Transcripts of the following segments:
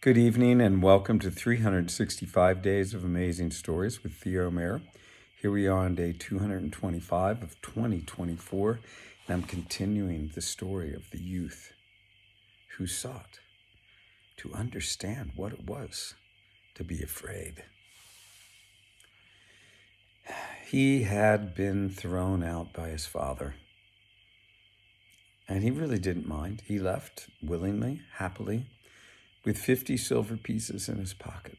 Good evening and welcome to 365 Days of Amazing Stories with Theo Mayer. Here we are on day 225 of 2024, and I'm continuing the story of the youth who sought to understand what it was to be afraid. He had been thrown out by his father, and he really didn't mind. He left willingly, happily, with 50 silver pieces in his pocket.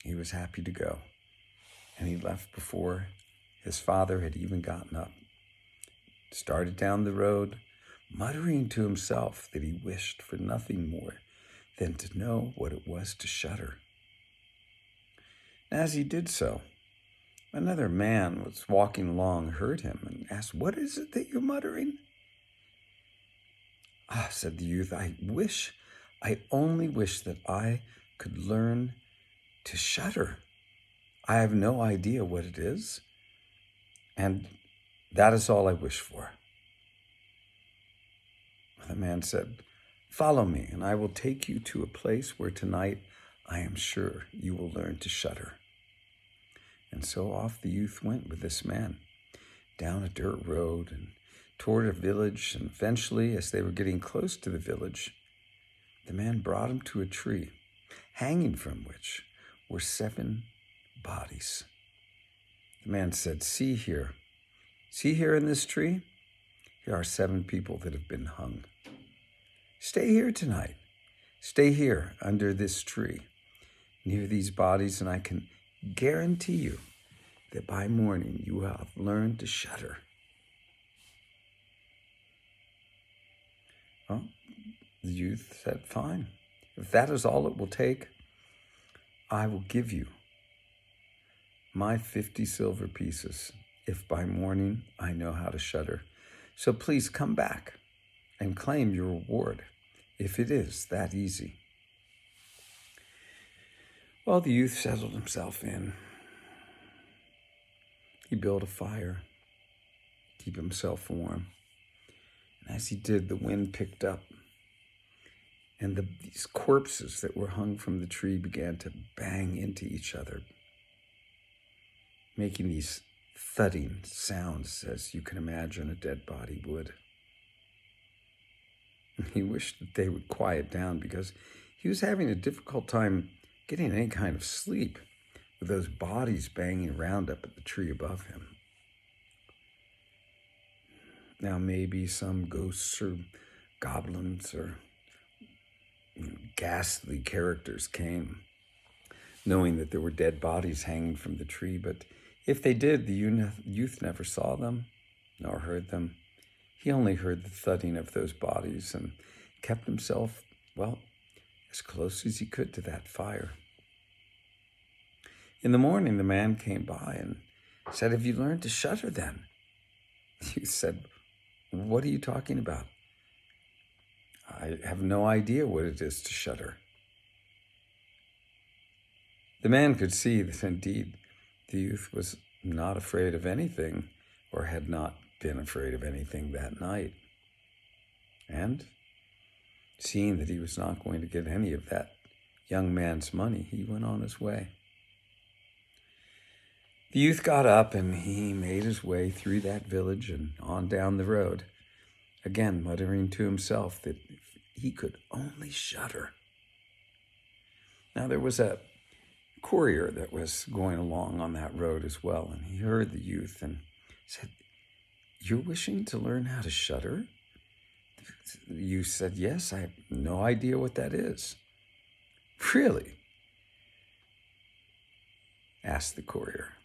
He was happy to go, and he left before his father had even gotten up. Started down the road, muttering to himself that he wished for nothing more than to know what it was to shudder. As he did so, another man was walking along, heard him, and asked, "What is it that you're muttering?" "Ah," said the youth, I only wish that I could learn to shudder. I have no idea what it is, and that is all I wish for." The man said, "Follow me, and I will take you to a place where tonight I am sure you will learn to shudder." And so off the youth went with this man, down a dirt road and toward a village, and eventually, as they were getting close to the village, the man brought him to a tree, hanging from which were 7 bodies. The man said, see here in this tree, here are 7 people that have been hung. Stay here tonight. Stay here under this tree, near these bodies, and I can guarantee you that by morning you will have learned to shudder." Well, the youth said, "Fine. If that is all it will take, I will give you my 50 silver pieces if by morning I know how to shudder. So please come back and claim your reward if it is that easy." Well, the youth settled himself in. He built a fire to keep himself warm. And as he did, the wind picked up, and these corpses that were hung from the tree began to bang into each other, making these thudding sounds, as you can imagine a dead body would. He wished that they would quiet down because he was having a difficult time getting any kind of sleep with those bodies banging around up at the tree above him. Now maybe some ghosts or goblins or ghastly characters came, knowing that there were dead bodies hanging from the tree, but if they did, the youth never saw them nor heard them. He only heard the thudding of those bodies and kept himself, as close as he could to that fire. In the morning, the man came by and said, "Have you learned to shudder then?" The youth said, "What are you talking about? I have no idea what it is to shudder." The man could see that indeed the youth was not afraid of anything, or had not been afraid of anything that night. And seeing that he was not going to get any of that young man's money, he went on his way. The youth got up and he made his way through that village and on down the road, again muttering to himself that if he could only shudder. Now there was a courier that was going along on that road as well, and he heard the youth and said, "You're wishing to learn how to shudder?" The youth said, "Yes, I have no idea what that is." "Really?" asked the courier.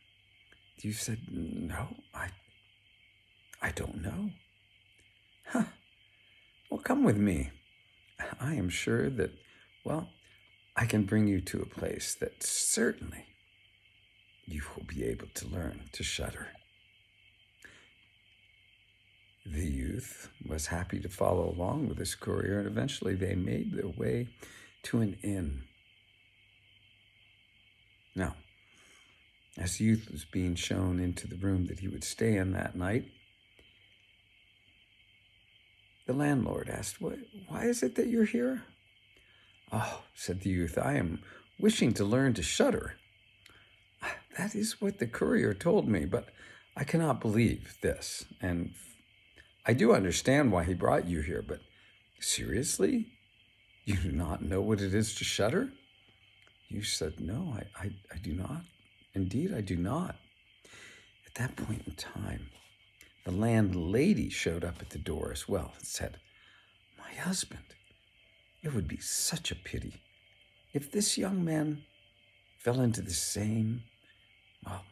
The youth said, "No, I don't know." "Huh. Well, come with me. I am sure that, I can bring you to a place that certainly you will be able to learn to shudder." The youth was happy to follow along with this courier, and eventually they made their way to an inn. Now, as the youth was being shown into the room that he would stay in that night, the landlord asked, "Why is it that you're here?" "Oh," said the youth, "I am wishing to learn to shudder." "That is what the courier told me, but I cannot believe this. And I do understand why he brought you here, but seriously? You do not know what it is to shudder?" You said, "No, I do not. Indeed, I do not." At that point in time, the landlady showed up at the door as well and said, "My husband, it would be such a pity if this young man fell into the same, well,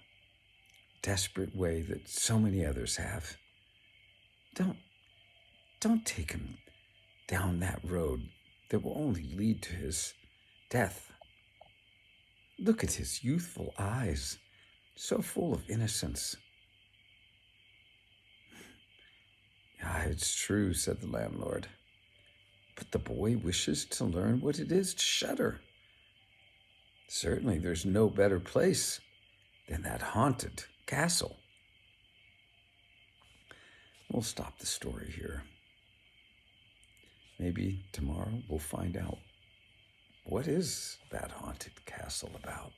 desperate way that so many others have. Don't, don't take him down that road that will only lead to his death. Look at his youthful eyes, so full of innocence." "Ah, it's true," said the landlord. "But the boy wishes to learn what it is to shudder. Certainly there's no better place than that haunted castle." We'll stop the story here. Maybe tomorrow we'll find out, what is that haunted castle about?